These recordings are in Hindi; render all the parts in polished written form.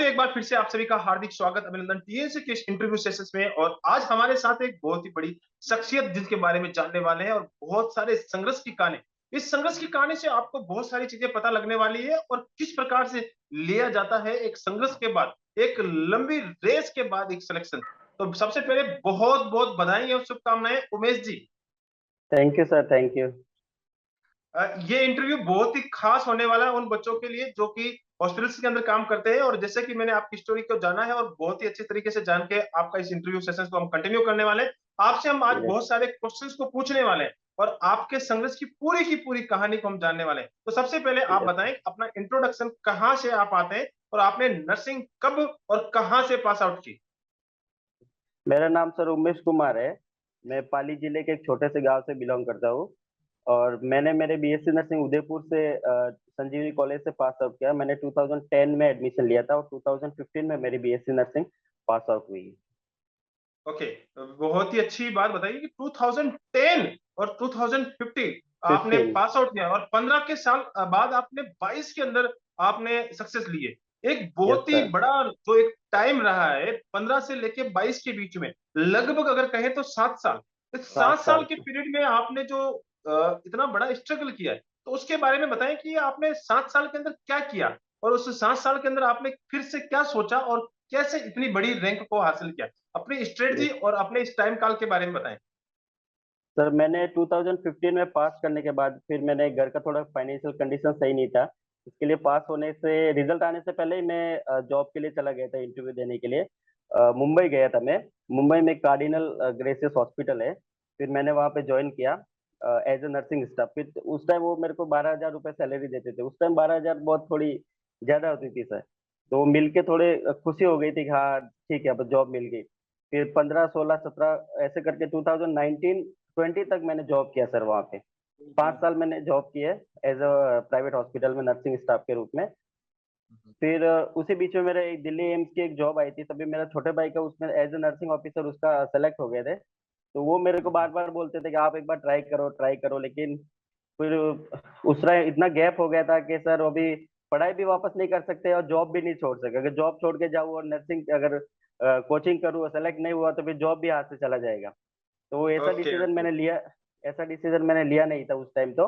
एक बार फिर से आप सभी का हार्दिक स्वागत, अभिनंदन टीएनसी के इस इंटरव्यू सेशंस में। और आज हमारे साथ एक बहुत ही बड़ी शख्सियत जिसके बारे में जानने वाले हैं और बहुत सारे संघर्ष की कहानी। इस संघर्ष की कहानी से आपको बहुत सारी चीजें पता लगने वाली है और किस प्रकार से लिया जाता है एक संघर्ष के बाद, एक लंबी रेस के बाद एक सिलेक्शन। तो सबसे पहले बहुत बहुत बधाई और शुभकामनाएं Umesh ji. Thank you sir, thank you. ये इंटरव्यू बहुत ही खास होने वाला है उन बच्चों के लिए जो कि हॉस्पिटल्स के अंदर काम करते हैं। और जैसे कि मैंने आपकी स्टोरी को जाना है और बहुत ही अच्छे तरीके से जान के आपका इस इंटरव्यू सेशन को हम कंटिन्यू करने वाले हैं। आपसे हम आज बहुत सारे क्वेश्चंस को पूछने वाले हैं और आपके संघर्ष की पूरी कहानी को हम जानने वाले हैं। तो सबसे पहले आप यस बताएं अपना इंट्रोडक्शन, कहाँ से आप आते हैं और आपने नर्सिंग कब और कहाँ से पास आउट की। मेरा नाम सर उमेश कुमार है। मैं पाली जिले के एक छोटे से गांव से बिलोंग करता हूँ। और मैंने मेरे बीएससी नर्सिंग उदयपुर से संजीवनी कॉलेज से पास आउट किया। मैंने 2010 में एडमिशन लिया था और 2015 में मेरी बीएससी नर्सिंग पास आउट हुई। ओके, बहुत ही अच्छी बात बताइए कि 2010 और 2015 आपने 15। पास आउट किया और 15 के साल बाद आपने 22 के अंदर आपने सक्सेस लिए। एक यस बहुत ही सर। बड़ा जो एक टाइम रहा है 15 से लेके 22 के बीच में, लगभग अगर कहें तो 7 साल। इस 7 साल 7 साल। के पीरियड में आपने जो इतना बड़ा स्ट्रगल किया है, तो उसके बारे में बताएं कि आपने 7 साल के अंदर क्या किया और उस 7 साल के अंदर आपने फिर से क्या सोचा और कैसे इतनी बड़ी रैंक को हासिल किया। अपनी स्ट्रेटजी यस और अपने इस टाइम काल के बारे में बताएं। सर, मैंने 2015 में पास करने के बाद फिर मैंने घर का थोड़ा फाइनेंशियल कंडीशन सही नहीं था। इसके लिए पास होने से रिजल्ट आने से पहले ही मैं जॉब के लिए चला गया था, इंटरव्यू देने के लिए। मुंबई गया था मैं। मुंबई में कार्डिनल ग्रेसियस हॉस्पिटल है। फिर मैंने वहाँ पे ज्वाइन किया एज ए नर्सिंग स्टाफ। फिर उस टाइम वो मेरे को 12,000 रुपये सैलरी देते थे। उस टाइम 12,000 बहुत थोड़ी ज़्यादा होती थी सर। तो मिल के थोड़े खुशी हो गई थी कि हाँ ठीक है, अब जॉब मिल गई। फिर 15, 16, 17 ऐसे करके 2019, 20 तक मैंने जॉब किया सर वहाँ पे। 5 साल मैंने जॉब की है एज अ प्राइवेट हॉस्पिटल में नर्सिंग स्टाफ के रूप में। फिर उसी बीच में मेरे एक दिल्ली एम्स की एक जॉब आई थी, तभी मेरा छोटे भाई का उसमें एज ए नर्सिंग ऑफिसर उसका सेलेक्ट हो गए थे। तो वो मेरे को बार बार बोलते थे कि आप एक बार ट्राई करो, लेकिन फिर उस टाइम इतना गैप हो गया था कि सर अभी पढ़ाई भी वापस नहीं कर सकते और जॉब भी नहीं छोड़ सके। अगर जॉब छोड़ के जाऊँ और नर्सिंग अगर कोचिंग करूँ और सेलेक्ट नहीं हुआ तो फिर जॉब भी हाथ से चला जाएगा। तो वो ओके ओके। ऐसा डिसीजन मैंने लिया नहीं था उस टाइम तो।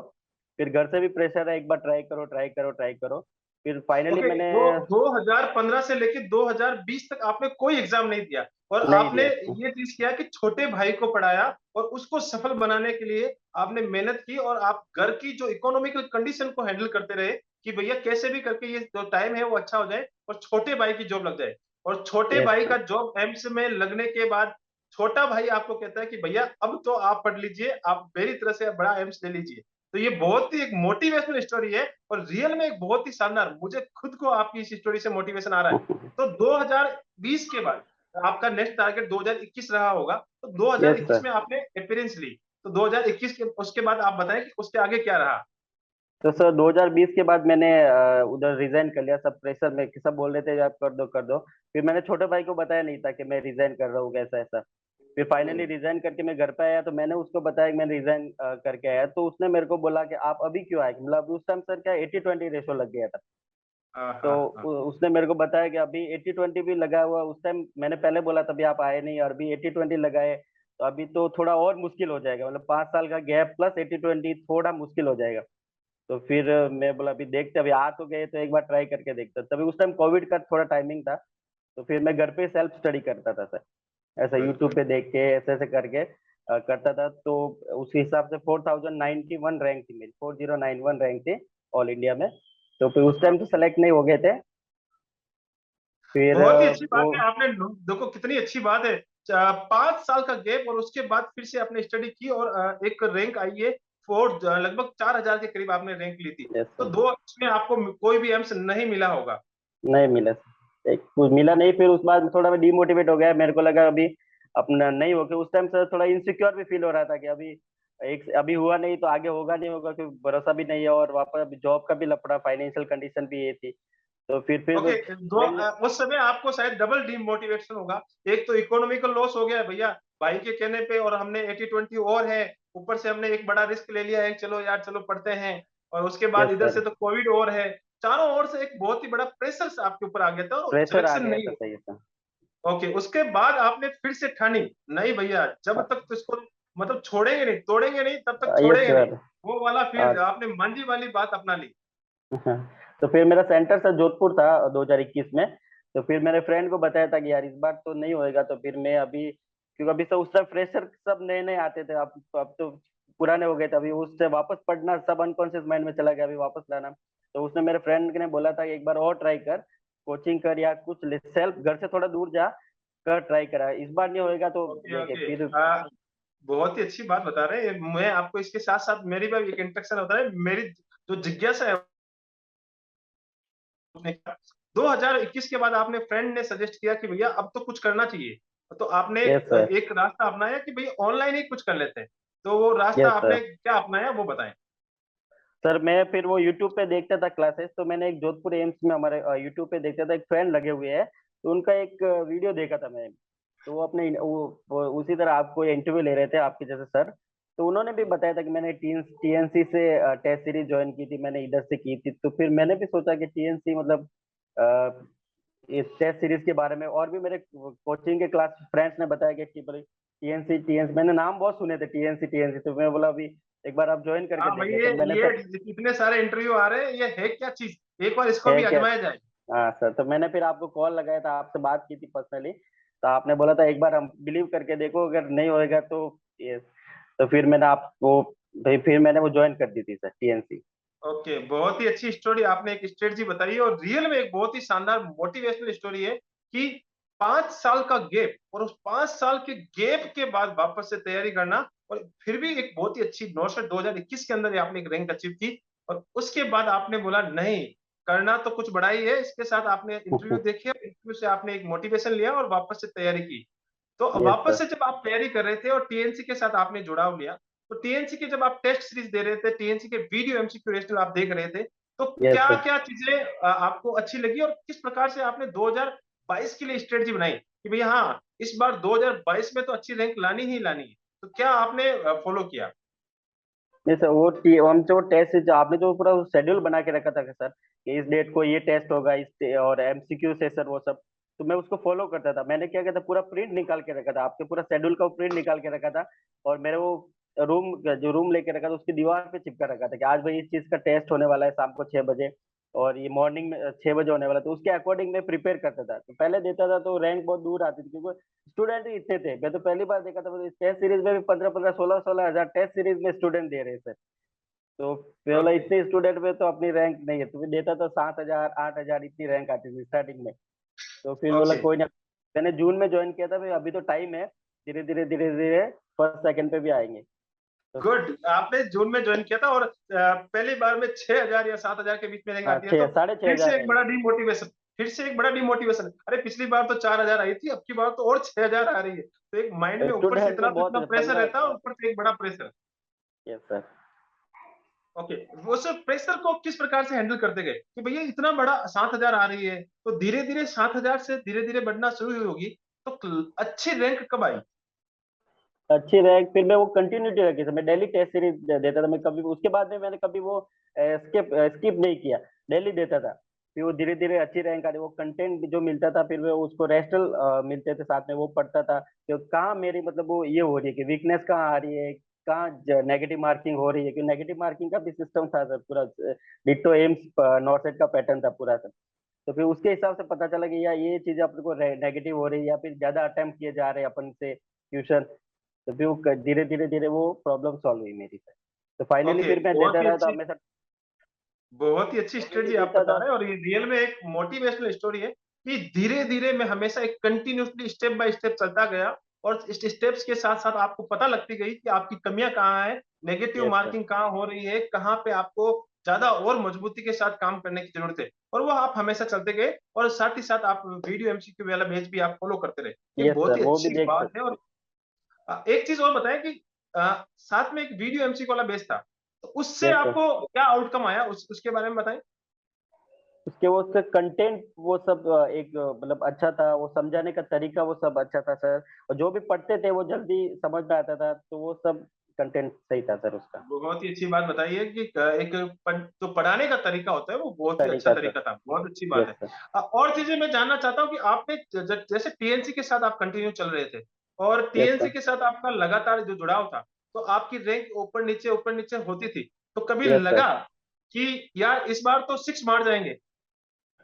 फिर घर से भी प्रेशर है, एक बार ट्राई करो, ट्राई करो, ट्राई करो। फिर फाइनली ओके, मैंने वो 2015 से लेके 2020 तक आपने कोई एग्जाम नहीं दिया और नहीं आपने दिया। ये चीज किया कि छोटे भाई को पढ़ाया और उसको सफल बनाने के लिए आपने मेहनत की और आप घर की जो इकोनॉमिकल कंडीशन को हैंडल करते रहे कि भैया कैसे भी करके ये जो टाइम है वो अच्छा हो जाए और छोटे भाई की जॉब लग जाए। और छोटे यस भाई सर। का जॉब एम्स में लगने के बाद छोटा भाई आपको कहता है कि भैया अब तो आप पढ़ लीजिए, आप मेरी तरह से बड़ा एम्स ले लीजिए। तो ये बहुत ही एक मोटिवेशनल स्टोरी है और रियल में एक बहुत ही शानदार, मुझे खुद को आपकी इस स्टोरी से मोटिवेशन आ रहा है। तो 2020 के बाद आपका नेक्स्ट टारगेट 2021 रहा होगा, तो यस 2021 सर। में आपने अपीयरेंस ली। तो 2021 के उसके बाद आप बताएं कि उसके आगे क्या रहा। तो सर 2020 के बाद मैंने उधर रिजाइन कर लिया। सब प्रेशर में कि सब बोल रहे थे आप कर दो कर दो। फिर मैंने छोटे भाई को बताया नहीं था कि मैं रिजाइन कर रहा हूँ, कैसा ऐसा। फिर फाइनली रिजाइन करके मैं घर पे आया तो मैंने उसको बताया कि मैं रिजाइन करके आया। तो उसने मेरे को बोला कि आप अभी क्यों आए, मतलब उस टाइम सर क्या 80-20 रेशो लग गया था। हाँ तो हाँ हाँ। उसने मेरे को बताया कि अभी 80-20 भी लगा हुआ उस टाइम। मैंने पहले बोला तभी आप आए नहीं, और अभी 80-20 लगाए तो अभी तो थोड़ा और मुश्किल हो जाएगा, मतलब 5 साल का गैप प्लस 80-20 थोड़ा मुश्किल हो जाएगा। तो फिर मैं बोला अभी देखते, अभी आ तो गए तो एक बार ट्राई करके देखते। तभी उस टाइम कोविड का थोड़ा टाइमिंग था। तो फिर मैं घर पे सेल्फ स्टडी करता था सर, ऐसा यूट्यूब बिल्कुल। पे देख के ऐसे ऐसे करके करता था। तो उस हिसाब से 4091 रैंक थी मेरी, 4091 रैंक थी ऑल इंडिया में। तो फिर उस टाइम तो सेलेक्ट नहीं हो गए थे। फिर बहुत ही अच्छी बात वो है, आपने देखो कितनी अच्छी बात है। 5 साल का गैप और उसके बाद फिर से आपने स्टडी की और एक रैंक आई है। लगभग 4,000 के करीब आपने रैंक ली थी। यस तो सर। दो इसमें आपको कोई भी एम्स नहीं मिला होगा। नहीं मिला सर, एक कुछ मिला नहीं। फिर उस बाद थोड़ा मैं डिमोटिवेट हो गया। मेरे को लगा अभी अपना नहीं हो गया। उस टाइम सर थोड़ा इनसिक्योर भी फील हो रहा था कि अभी हुआ नहीं तो आगे होगा नहीं होगा, क्योंकि भरोसा भी नहीं है और वापस अभी जॉब का भी लफड़ा, फाइनेंशियल कंडीशन भी ये थी। तो फिर ओके, मैंने उस समय आपको शायद डबल डीमोटिवेशन होगा। एक तो इकोनॉमिकल लॉस हो गया भैया भाई के कहने पे और हमने 80-20 और है, ऊपर से हमने एक बड़ा रिस्क ले लिया है, चलो यार चलो पढ़ते हैं। और उसके बाद यस इधर से सर। तो कोविड और है। चारों ओर से एक बहुत ही बड़ा प्रेशर आपके ऊपर आ गया था और प्रेशर आ सिलेक्शन गया नहीं था, हुआ। सही था। ओके, उसके बाद आपने फिर से ठानी, नहीं भैया जब तक तो इसको मतलब छोड़ेंगे नहीं, तोड़ेंगे नहीं, तब तक यस छोड़ेंगे नहीं। सर। वो वाला फिर आपने मांझी वाली बात अपना ली। तो फिर मेरा सेंटर सर जोधपुर था 2021 में। तो फिर मेरे फ्रेंड को बताया था कि यार इस बार तो नहीं होएगा, तो फिर मैं अभी, क्योंकि अभी तो उस टाइम फ्रेशर सब नए नए आते थे, अब तो पुराने हो गए थे, अभी उससे वापस पढ़ना सब अनकॉन्शियस माइंड में चला गया, अभी वापस लाना। तो उसने मेरे फ्रेंड ने बोला था कि एक बार और ट्राई कर, कोचिंग कर या कुछ सेल्फ घर से थोड़ा दूर जा कर, ट्राई करा, इस बार नहीं होएगा तो ओके, देखे ओके। फिर। बहुत ही अच्छी बात बता रहे हैं। मैं आपको इसके साथ-साथ मेरी भी एक इंटरेक्शन होता है। मेरी जो जिज्ञासा है उसने कहा 2021 के बाद आपने फ्रेंड ने सजेस्ट किया कि भैया अब तो कुछ करना चाहिए। तो आपने यस सर। एक रास्ता अपनाया कि भैया ऑनलाइन ही कुछ कर लेते हैं। तो वो रास्ता यस आपने सर। क्या अपनाया वो बताएँ? सर मैं फिर वो यूट्यूब पे देखता था क्लासेस, तो मैंने एक जोधपुर एम्स में हमारे यूट्यूब पे देखता था, एक फ्रेंड लगे हुए हैं, तो उनका एक वीडियो देखा था मैं। तो वो अपने वो उसी तरह आपको इंटरव्यू ले रहे थे आपके जैसे सर। तो उन्होंने भी बताया था कि मैंने टीएनसी से टेस्ट सीरीज ज्वाइन की थी, मैंने इधर से की थी, तो फिर मैंने भी सोचा कि टीएनसी मतलब अ, इस टेस्ट सीरीज के बारे में और भी मेरे कोचिंग के क्लास फ्रेंड्स ने बताया कि टीएनसी टीएनसी, मैंने नाम बहुत सुने थे टीएनसी टीएनसी, तो मैं बोला अभी एक बार आप ज्वाइन करके हाँ देख भाई, लेते, तो मैंने ये सर इतने सारे इंटरव्यू आ रहे हैं, ये है क्या चीज़? एक बार इसको है भी क्या। आज़माया जाए। हाँ सर, तो मैंने फिर आपको कॉल लगाया था, आपसे बात की थी पर्सनली, तो आपने बोला था एक बार हम बिलीव करके देखो, अगर नहीं होएगा तो ये, तो फिर मैंने आपको, फिर मैंने वो ज्वाइन कर दी थी सर टीएनसी। ओके, बहुत ही अच्छी स्टोरी आपने एक स्ट्रेटजी बताई है और रियल में एक बहुत ही शानदार मोटिवेशनल स्टोरी है कि 5 साल का गैप और उस 5 साल के गैप के बाद वापस से तैयारी करना और फिर भी एक बहुत ही अच्छी नौसर 2021 के अंदर ही आपने एक रैंक अचीव की और उसके बाद आपने बोला नहीं, करना तो कुछ बड़ा ही है। इसके साथ आपने इंटरव्यू देखे, इंटरव्यू से आपने एक मोटिवेशन लिया और वापस से तैयारी की। तो यस वापस सर। से जब आप तैयारी कर रहे थे और टीएनसी के साथ आपने जुड़ाव लिया, तो टीएनसी के जब आप टेस्ट सीरीज दे रहे थे, टीएनसी के वीडियो एमसीक्यू रेस्टल आप देख रहे थे, तो यस सर। क्या-क्या चीज़ें आपको अच्छी लगी और किस प्रकार से आपने 2022 के लिए स्ट्रेटजी बनाई कि भैया हाँ, इस बार 2022 में तो अच्छी रैंक लानी ही लानी है। तो क्या आपने फॉलो किया? नहीं सर, हम जो टेस्ट जो आपने जो पूरा शेड्यूल बना के रखा था कि सर कि इस डेट को ये टेस्ट होगा, और एमसीक्यू से सर वो सब, तो मैं उसको फॉलो करता था। मैंने क्या किया था, पूरा प्रिंट निकाल के रखा था, आपके पूरा शेड्यूल का प्रिंट निकाल के रखा था, और मेरे वो रूम लेके रखा था, उसकी दीवार पे चिपका रखा था कि आज भाई इस चीज का टेस्ट होने वाला है शाम को 6 बजे, और ये मॉर्निंग में 6 बजे होने वाला है। तो उसके अकॉर्डिंग मैं प्रिपेयर करता था, तो पहले देता था तो रैंक बहुत दूर आती थी, क्योंकि स्टूडेंट ही इतने थे। मैं तो पहली बार देखा था, इस टेस्ट सीरीज में भी 15-15, 16-16 हजार टेस्ट सीरीज में स्टूडेंट दे रहे थे। तो फिर बोला ओके, इतने स्टूडेंट में तो अपनी रैंक नहीं है, तुम्हें देता तो 7,000 8,000 इतनी रैंक आती थी स्टार्टिंग में। तो फिर बोला ओके। कोई ना, मैंने जून में ज्वाइन किया था, फिर अभी तो टाइम है, धीरे धीरे फर्स्ट सेकंड पे भी आएंगे। तो गुड, आपने जून में जॉइन किया था और पहली बार में 6,000 या 7,000 के बीच में रैंक हाँ, आती है तो छः साढ़े छः फिर से हजार एक रैंक। बड़ा डिमोटिवेशन, फिर से एक बड़ा डिमोटिवेशन। अरे पिछली बार तो 4,000 आई थी, अब की बार तो और 6,000 आ रही है। तो एक माइंड में ऊपर से स्टूडेंट को इतना तो बहुत इतना प्रेशर पंगा रहता है होता और है। ऊपर से एक बड़ा प्रेशर। Yes sir. ओके, वो सब प्रेशर को किस प्रकार से हैंडल करते गए कि भैया इतना बड़ा 7,000 आ रही है, तो धीरे-धीरे 7,000 से धीरे-धीरे बढ़ना शुरू हुई होगी, तो अच्छी रैंक कब आई? अच्छी रैंक फिर मैं वो कंटिन्यूटी रखी थी, मैं डेली टेस्ट सीरीज देता था, मैं कभी उसके बाद में मैंने कभी वो स्किप नहीं किया, डेली देता था। फिर वो धीरे धीरे अच्छी रैंक आ रही, वो कंटेंट जो मिलता था, फिर मैं उसको रेस्टल मिलते थे साथ में, वो पढ़ता था कि कहाँ मेरी मतलब वो ये हो रही है कि वीकनेस कहाँ आ रही है, कहाँ नेगेटिव मार्किंग हो रही है, कि नेगेटिव मार्किंग का भी सिस्टम था सर पूरा, डिट्टो एम्स नॉर्सेट का पैटर्न था पूरा सर। तो फिर उसके हिसाब से पता चला कि यार ये चीज अपने को नेगेटिव हो रही है, या फिर ज्यादा अटेम्प्ट किए जा रहे हैं अपन से ट्यूशन। तो फिर वो धीरे धीरे धीरे वो प्रॉब्लम सॉल्व हुई मेरी सर। तो फाइनली ओके, फिर मैं देता रहा, तो अब मैं सर बहुत ही अच्छी फाइनली स्ट्रेटजी आप देता बता था। रहे हैं और ये रियल में एक मोटिवेशनल स्टोरी है कि धीरे-धीरे मैं हमेशा एक कंटिन्यूअसली स्टेप बाय स्टेप चलता गया और इस स्टेप्स के साथ-साथ आपको पता लगती गई कि आपकी कमियाँ कहाँ हैं, नेगेटिव यस सर। मार्किंग कहाँ हो रही है, कहाँ पे आपको ज़्यादा और मजबूती के साथ काम करने की ज़रूरत है और वो आप हमेशा चलते गए और साथ ही साथ आप वीडियो एमसीक्यू वाला पेज भी आप फॉलो करते रहे। ये यस बहुत सर, ही वो भी अच्छी देख बात है सकते। और एक चीज़ और बताएँ कि साथ में एक वीडियो एमसीक्यू वाला बेस था, तो उससे यस सर। आपको क्या आउटकम आया उसके बारे में बताएँ? उसके वो उसका कंटेंट वो सब एक मतलब अच्छा था, वो समझाने का तरीका वो सब अच्छा था सर, और जो भी पढ़ते थे वो जल्दी समझ में आता था, तो वो सब कंटेंट सही था सर उसका। बहुत ही अच्छी बात बताई है कि एक जो पढ़ाने का तरीका होता है वो बहुत ही अच्छा तरीका सर। तरीका था। बहुत अच्छी बात यस है। सर। और चीज़ें मैं जानना चाहता हूँ कि आपने जैसे टीएनसी के साथ आप कंटिन्यू चल रहे थे और यस टीएनसी सर। के साथ आपका लगातार जो जुड़ाव था, तो आपकी रैंक ऊपर नीचे होती थी। तो कभी यस सर। लगा कि यार इस बार तो 6 मार जाएँगे?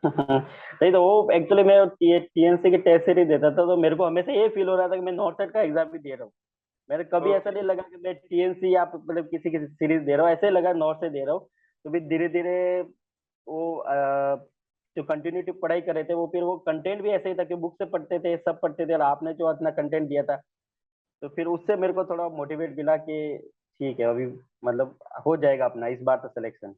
नहीं तो वो एक्चुअली मैं टीएनसी की टेस्ट सीरीज देता था, तो मेरे को हमेशा ये फील हो रहा था कि मैं नॉर्थ साइड का एग्जाम भी दे रहा हूँ। मैंने कभी ऐसा ओके, नहीं लगा कि मैं टीएनसी या मतलब किसी किसी सीरीज दे रहा हूँ, ऐसे लगा नॉर्थ से दे रहा हूँ। तो फिर धीरे धीरे वो जो कंटिन्यूटी पढ़ाई कर रहे थे, वो फिर वो कंटेंट भी ऐसे ही था कि बुक से पढ़ते थे, सब पढ़ते थे, और आपने जो अपना कंटेंट दिया था, तो फिर उससे मेरे को थोड़ा मोटिवेट मिला कि ठीक है, अभी मतलब हो जाएगा अपना इस बार तो सिलेक्शन।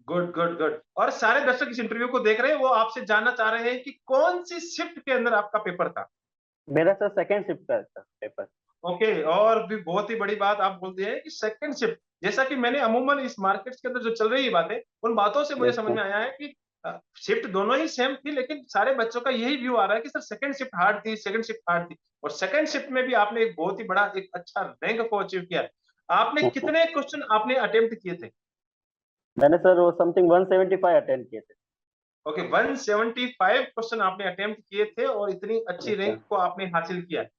Good, good, good. और सारे दर्शक इस इंटरव्यू को देख रहे हैं, वो आपसे जानना चाह रहे हैं कि कौन-सी शिफ्ट के अंदर आपका पेपर था? मेरा सर सेकंड शिफ्ट का था पेपर। ओके और भी बहुत ही बड़ी बात आप बोल दिए हैं कि सेकंड शिफ्ट जैसा कि मैंने अमूमन इस मार्केट्स के अंदर जो चल रही है बातें, उन बातों से मुझे यस समझ सर। में आया है कि शिफ्ट दोनों ही सेम थी लेकिन सारे बच्चों का यही व्यू आ रहा है कि सर सेकंड शिफ्ट हार्ड थी, सेकंड शिफ्ट हार्ड थी और सेकंड शिफ्ट में भी आपने एक बहुत ही बड़ा एक अच्छा रैंक को अचीव किया है। आपने कितने क्वेश्चन आपने अटेम्प्ट किए थे? मैंने सर वो समथिंग 175 अटेंड किए थे। ओके 175 क्वेश्चन आपने अटेम्प्ट किए थे और इतनी अच्छी यस रैंक सर। को आपने हासिल किया है।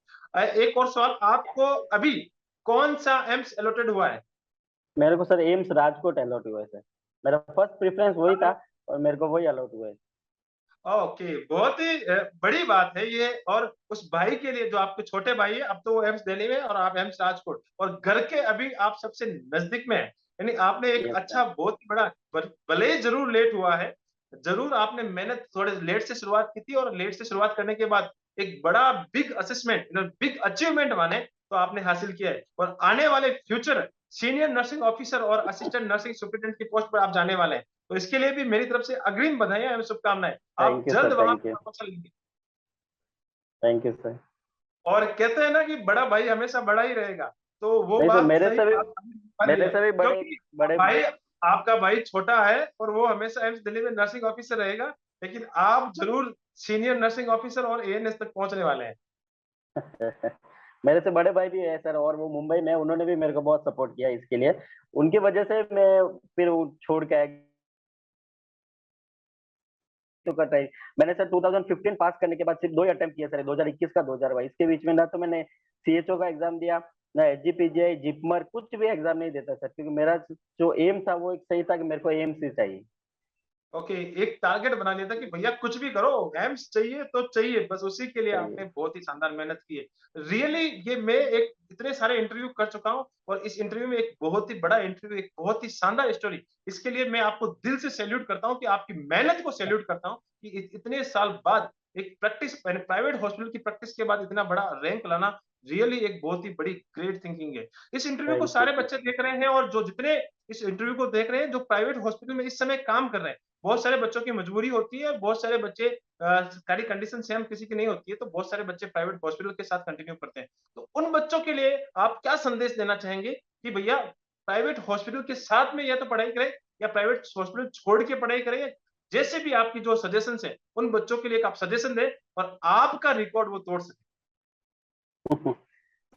एक और सवाल आपको अभी कौन-सा एम्स अलॉटेड हुआ है? मेरे को सर एम्स राजकोट अलॉट हुआ है सर। मेरा फर्स्ट प्रेफरेंस वही था, और मेरे को वही अलॉट हुआ है। ओके, बहुत ही बड़ी बात है ये और उस भाई के लिए जो आपके छोटे भाई है, अब तो वो एम्स दिल्ली में है और आप एम्स राजकोट और घर के अभी आप सबसे नज़दीक में हैं। यानी आपने एक यस सर। अच्छा बहुत ही बड़ा भले ही ज़रूर लेट हुआ है, ज़रूर आपने मेहनत थोड़े लेट से शुरुआत की थी और लेट से शुरुआत करने के बाद एक बड़ा बिग असेसमेंट बिग अचीवमेंट माने तो आपने हासिल किया है और आने वाले फ्यूचर सीनियर नर्सिंग ऑफिसर और असिस्टेंट नर्सिंग सुपरिटेंडेंट की पोस्ट पर आप जाने वाले हैं। तो इसके लिए भी मेरी तरफ से अग्रिम बधाइयाँ एवं शुभकामनाएँ। आप थैंक यू जल्द सर। वहाँ थैंक पे यू। प्रमोशन लेंगे थैंक यू सर। और कहते हैं ना कि बड़ा भाई हमेशा बड़ा ही रहेगा, तो वो नहीं तो बात सही बात आपने निभानी मेरे है से भी बड़े क्योंकि बड़े भाई आपका भाई छोटा है और वो हमेशा एम्स दिल्ली में नर्सिंग ऑफिसर रहेगा, लेकिन आप ज़रूर सीनियर नर्सिंग ऑफिसर और एएनएस तक पहुँचने वाले हैं। मेरे से बड़े भाई भी है सर, और वो मुंबई में है, उन्होंने भी मेरे को बहुत सपोर्ट किया इसके लिए। उनकी वजह से मैं फिर वो छोड़ के आया। तो करता है। मैंने सर 2015 पास करने के बाद सिर्फ 2 ही अटेम्प्ट किए सर, 2021 का 2022 के बीच में ना तो मैंने सीएचओ का एग्जाम दिया, ना एसजीपीजीआई, जिपमर कुछ भी एग्जाम नहीं देता सर, क्योंकि मेरा जो एम था वो एक सही था कि मेरे को एम्स ही चाहिए। ओके, एक टारगेट बना लिया था कि भैया कुछ भी करो, एम्स चाहिए तो चाहिए, बस उसी के लिए चाहिए। आपने बहुत ही शानदार मेहनत की है। रियली ये मैं एक इतने सारे इंटरव्यू कर चुका हूँ और इस इंटरव्यू में एक बहुत ही बड़ा इंटरव्यू, एक बहुत ही शानदार स्टोरी, इसके लिए मैं आपको दिल से सैल्यूट करता हूँ कि आपकी मेहनत को सैल्यूट करता हूँ कि इतने साल बाद एक प्रैक्टिस प्राइवेट हॉस्पिटल की प्रैक्टिस के बाद इतना बड़ा रैंक लाना रियली एक बहुत ही बड़ी ग्रेट थिंकिंग है। इस इंटरव्यू को थैंक यू सारे सर। बच्चे देख रहे हैं और जो जितने इस इंटरव्यू को देख रहे हैं, जो प्राइवेट हॉस्पिटल में इस समय काम कर रहे हैं, बहुत सारे बच्चों की मजबूरी होती है, बहुत सारे बच्चे सारी कंडीशन सेम किसी की नहीं होती है, तो बहुत सारे बच्चे प्राइवेट हॉस्पिटल के साथ कंटिन्यू करते हैं। तो उन बच्चों के लिए आप क्या संदेश देना चाहेंगे कि भैया प्राइवेट हॉस्पिटल के साथ में या तो पढ़ाई करें या प्राइवेट हॉस्पिटल छोड़ के पढ़ाई करें, जैसे भी आपकी जो सजेशंस हैं, उन बच्चों के लिए एक आप सजेशन दें और आपका रिकॉर्ड वो तोड़ सकें।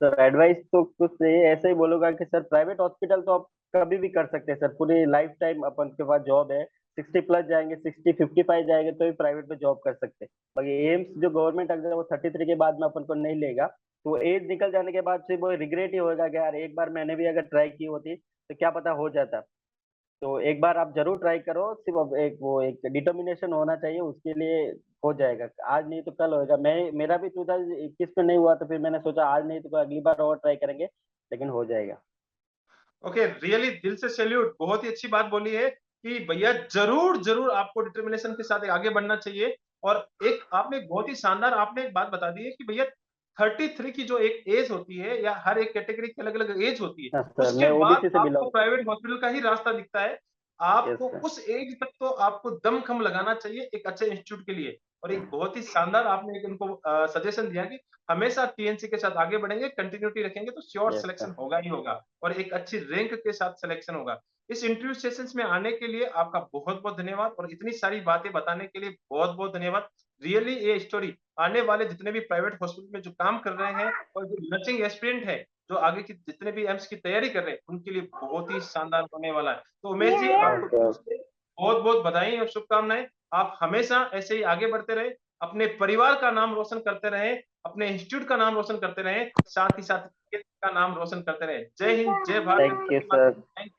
सर एडवाइस तो कुछ नहीं, ऐसे ही बोलूंगा कि सर प्राइवेट हॉस्पिटल तो आप कभी भी कर सकते हैं सर, पूरी लाइफ टाइम अपन के पास जॉब है। 60 प्लस जाएंगे, 60-55 जाएंगे तो भी प्राइवेट में जॉब कर सकते हैं। बाकी एम्स जो गवर्नमेंट अगर वो 33 के बाद में अपन को नहीं लेगा, तो एज निकल जाने के बाद सिर्फ वो रिग्रेट ही होगा कि यार एक बार मैंने भी अगर ट्राई की होती तो क्या पता हो जाता। तो एक बार आप जरूर ट्राई करो, सिर्फ अब एक वो एक डिटर्मिनेशन होना चाहिए उसके लिए। हो जाएगा, आज नहीं तो कल होएगा। मैं मेरा भी 2021 में नहीं हुआ, तो फिर मैंने सोचा आज नहीं तो अगली बार और ट्राई करेंगे, लेकिन हो जाएगा। ओके रियली दिल से सैल्यूट बहुत ही अच्छी बात बोली है कि भैया जरूर जरूर आपको डिटर्मिनेशन के साथ आगे बढ़ना चाहिए और एक आपने बहुत ही शानदार आपने एक बात बता दी है कि भैया 33 की जो एक एज होती है या हर एक कैटेगरी की अलग अलग एज होती है हाँ सर, उसके मैं बाद ओबीसी से आपको बिलोंग। प्राइवेट हॉस्पिटल का ही रास्ता दिखता है यस आपको सर। उस एज तक तो आपको दमखम लगाना चाहिए एक अच्छे इंस्टीट्यूट के लिए और एक बहुत ही शानदार आपने एक उनको सजेशन दिया कि हमेशा टीएनसी के साथ आगे बढ़ेंगे कंटिन्यूटी रखेंगे तो श्योर यस सिलेक्शन सर। होगा ही होगा और एक अच्छी रैंक के साथ सिलेक्शन होगा। इस इंटरव्यू सेशंस में आने के लिए आपका बहुत-बहुत धन्यवाद और इतनी सारी बातें बताने के लिए बहुत-बहुत धन्यवाद। रियली ये स्टोरी आने वाले जितने भी प्राइवेट हॉस्पिटल में जो काम कर रहे हैं और जो नर्सिंग एस्पिरेंट है, जो आगे की जितने भी एम्स की तैयारी कर रहे हैं, उनके लिए बहुत ही शानदार होने वाला है। तो उमेश जी, आपको ओके, फिर ओके। से बहुत-बहुत बधाई और शुभकामनाएँ। आप हमेशा ऐसे ही आगे बढ़ते रहें, अपने परिवार का नाम रोशन करते रहें, अपने इंस्टीट्यूट का नाम रोशन करते रहें, साथ ही साथ देश का नाम रोशन करते रहें। जय हिंद, जय Bharat, thank you Vande sir. Mataram. Thank